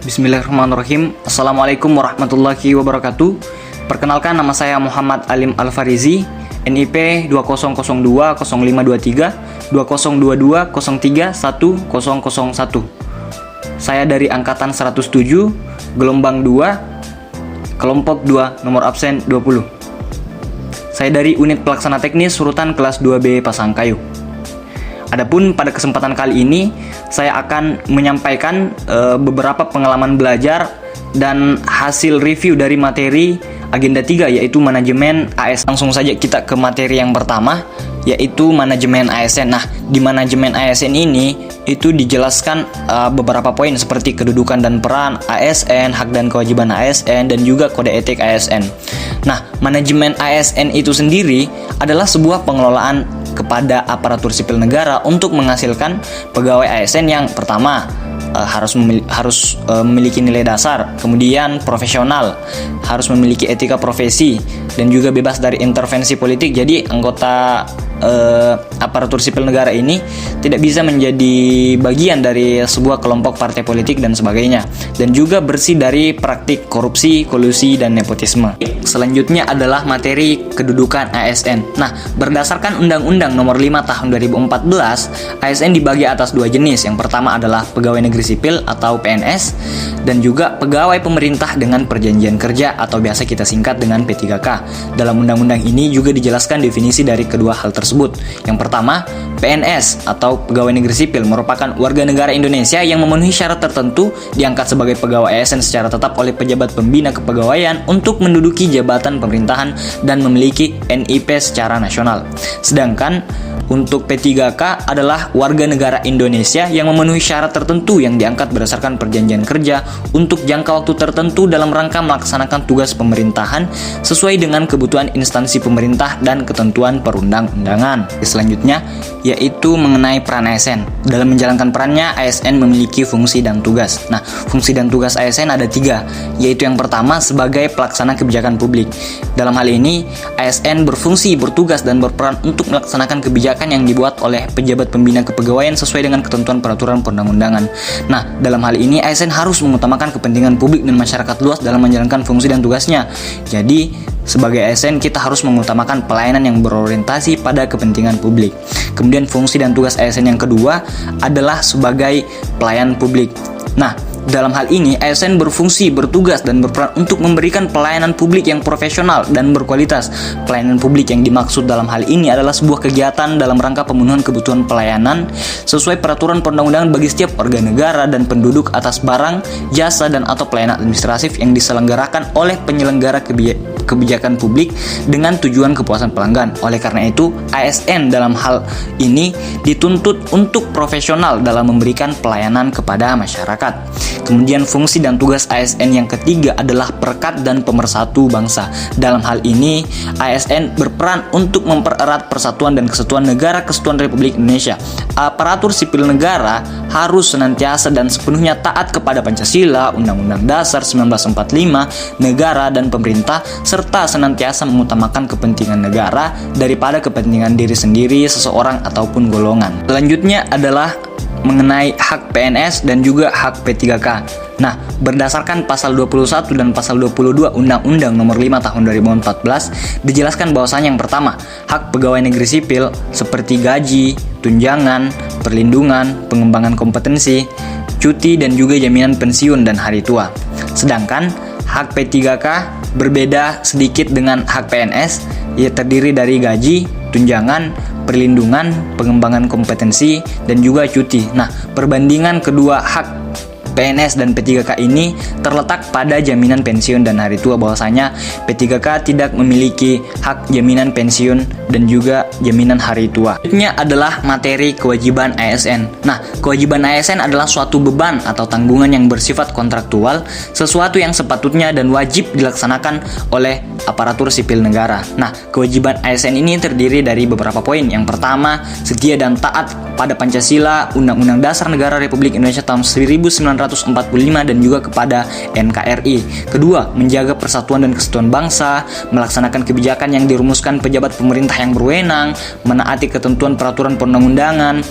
Bismillahirrahmanirrahim. Assalamualaikum warahmatullahi wabarakatuh. Perkenalkan, nama saya Muhammad Alim Al-Farizi, NIP 2002 0523 2022 03 1001. Saya dari angkatan 107, gelombang 2, kelompok 2, nomor absen 20. Saya dari unit pelaksana teknis urutan kelas 2B Pasangkayu. Adapun pada kesempatan kali ini saya akan menyampaikan beberapa pengalaman belajar dan hasil review dari materi agenda 3, yaitu manajemen ASN. Langsung saja kita ke materi yang pertama, yaitu manajemen ASN. Nah, di manajemen ASN ini itu dijelaskan beberapa poin seperti kedudukan dan peran ASN, hak dan kewajiban ASN, dan juga kode etik ASN. Nah, manajemen ASN itu sendiri adalah sebuah pengelolaan kepada aparatur sipil negara untuk menghasilkan pegawai ASN yang pertama harus memiliki nilai dasar, kemudian profesional, harus memiliki etika profesi, dan juga bebas dari intervensi politik. Jadi anggota aparatur sipil negara ini tidak bisa menjadi bagian dari sebuah kelompok partai politik dan sebagainya, dan juga bersih dari praktik korupsi, kolusi, dan nepotisme. Selanjutnya adalah materi kedudukan ASN. Nah, berdasarkan Undang-Undang Nomor 5 Tahun 2014, ASN dibagi atas dua jenis. Yang pertama adalah pegawai negeri sipil atau PNS, dan juga pegawai pemerintah dengan perjanjian kerja atau biasa kita singkat dengan P3K. Dalam undang-undang ini juga dijelaskan definisi dari kedua hal tersebut. Yang pertama, PNS atau pegawai negeri sipil merupakan warga negara Indonesia yang memenuhi syarat tertentu diangkat sebagai pegawai ASN secara tetap oleh pejabat pembina kepegawaian untuk menduduki jabatan pemerintahan dan memiliki NIP secara nasional. Sedangkan untuk P3K adalah warga negara Indonesia yang memenuhi syarat tertentu yang diangkat berdasarkan perjanjian kerja untuk jangka waktu tertentu dalam rangka melaksanakan tugas pemerintahan sesuai dengan kebutuhan instansi pemerintah dan ketentuan perundang-undangan. Selanjutnya yaitu mengenai peran ASN. Dalam menjalankan perannya, ASN memiliki fungsi dan tugas. Nah, fungsi dan tugas ASN ada 3, yaitu yang pertama sebagai pelaksana kebijakan publik. Dalam hal ini, ASN berfungsi, bertugas, dan berperan untuk melaksanakan kebijakan yang dibuat oleh pejabat pembina kepegawaian sesuai dengan ketentuan peraturan perundang-undangan. Nah, dalam hal ini ASN harus mengutamakan kepentingan publik dan masyarakat luas dalam menjalankan fungsi dan tugasnya. Jadi, sebagai ASN kita harus mengutamakan pelayanan yang berorientasi pada kepentingan publik. Kemudian fungsi dan tugas ASN yang kedua adalah sebagai pelayan publik. Nah, dalam hal ini, ASN berfungsi, bertugas, dan berperan untuk memberikan pelayanan publik yang profesional dan berkualitas. Pelayanan publik yang dimaksud dalam hal ini adalah sebuah kegiatan dalam rangka pemenuhan kebutuhan pelayanan sesuai peraturan perundang-undangan bagi setiap warga negara dan penduduk atas barang, jasa, dan atau pelayanan administratif yang diselenggarakan oleh penyelenggara kebijakan publik dengan tujuan kepuasan pelanggan. Oleh karena itu, ASN dalam hal ini dituntut untuk profesional dalam memberikan pelayanan kepada masyarakat. Kemudian fungsi dan tugas ASN yang ketiga adalah perekat dan pemersatu bangsa. Dalam hal ini, ASN berperan untuk mempererat persatuan dan kesatuan negara Kesatuan Republik Indonesia. Aparatur sipil negara harus senantiasa dan sepenuhnya taat kepada Pancasila, Undang-Undang Dasar 1945, negara dan pemerintah, serta senantiasa mengutamakan kepentingan negara daripada kepentingan diri sendiri, seseorang, ataupun golongan. Selanjutnya adalah mengenai hak PNS dan juga hak P3K. Nah, berdasarkan pasal 21 dan pasal 22 Undang-Undang Nomor 5 Tahun 2014 dijelaskan bahwasanya yang pertama, hak pegawai negeri sipil seperti gaji, tunjangan, perlindungan, pengembangan kompetensi, cuti, dan juga jaminan pensiun dan hari tua. Sedangkan hak P3K berbeda sedikit dengan hak PNS, ia terdiri dari gaji, tunjangan, perlindungan, pengembangan kompetensi, dan juga cuti. Nah, perbandingan kedua hak PNS dan P3K ini terletak pada jaminan pensiun dan hari tua, bahwasanya P3K tidak memiliki hak jaminan pensiun dan juga jaminan hari tua. Selanjutnya adalah materi kewajiban ASN. Nah, kewajiban ASN adalah suatu beban atau tanggungan yang bersifat kontraktual, sesuatu yang sepatutnya dan wajib dilaksanakan oleh aparatur sipil negara. Nah, kewajiban ASN ini terdiri dari beberapa poin. Yang pertama, setia dan taat pada Pancasila, Undang-Undang Dasar Negara Republik Indonesia tahun 1945, dan juga kepada NKRI. Kedua, menjaga persatuan dan kesatuan bangsa, melaksanakan kebijakan yang dirumuskan pejabat pemerintah yang berwenang, menaati ketentuan peraturan perundang-undangan,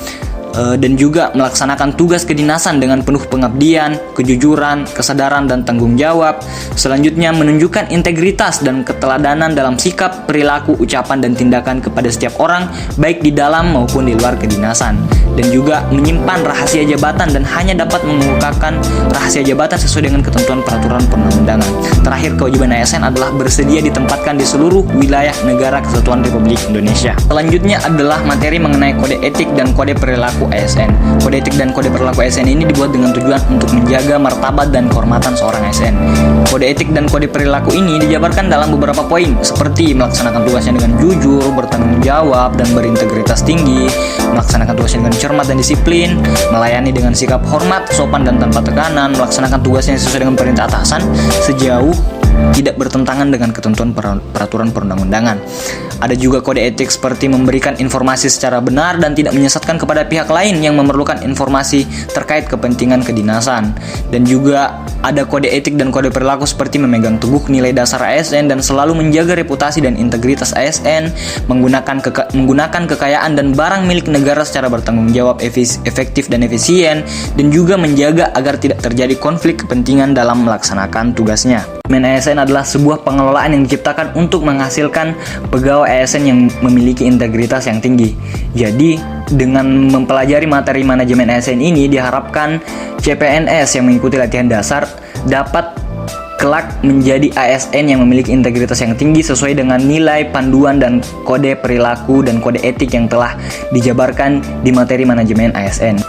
dan juga melaksanakan tugas kedinasan dengan penuh pengabdian, kejujuran, kesadaran, dan tanggung jawab. Selanjutnya, menunjukkan integritas dan keteladanan dalam sikap, perilaku, ucapan, dan tindakan kepada setiap orang, baik di dalam maupun di luar kedinasan. Dan juga menyimpan rahasia jabatan dan hanya dapat mengungkapkan rahasia jabatan sesuai dengan ketentuan peraturan perundang-undangan. Terakhir, kewajiban ASN adalah bersedia ditempatkan di seluruh wilayah negara Kesatuan Republik Indonesia. Selanjutnya adalah materi mengenai kode etik dan kode perilaku ASN. Kode etik dan kode perilaku ASN ini dibuat dengan tujuan untuk menjaga martabat dan kehormatan seorang ASN. Kode etik dan kode perilaku ini dijabarkan dalam beberapa poin, seperti melaksanakan tugasnya dengan jujur, bertanggung jawab, dan berintegritas tinggi, melaksanakan tugasnya dengan cermat dan disiplin, melayani dengan sikap hormat, sopan, dan tanpa tekanan, melaksanakan tugasnya sesuai dengan perintah atasan sejauh tidak bertentangan dengan ketentuan peraturan perundang-undangan. Ada juga kode etik seperti memberikan informasi secara benar dan tidak menyesatkan kepada pihak lain yang memerlukan informasi terkait kepentingan kedinasan. Dan juga ada kode etik dan kode perilaku seperti memegang teguh nilai dasar ASN dan selalu menjaga reputasi dan integritas ASN, menggunakan kekayaan dan barang milik negara secara bertanggung jawab, efektif dan efisien, dan juga menjaga agar tidak terjadi konflik kepentingan dalam melaksanakan tugasnya. Manajemen ASN adalah sebuah pengelolaan yang diciptakan untuk menghasilkan pegawai ASN yang memiliki integritas yang tinggi. Jadi, dengan mempelajari materi manajemen ASN ini, diharapkan CPNS yang mengikuti latihan dasar dapat kelak menjadi ASN yang memiliki integritas yang tinggi sesuai dengan nilai panduan dan kode perilaku dan kode etik yang telah dijabarkan di materi manajemen ASN.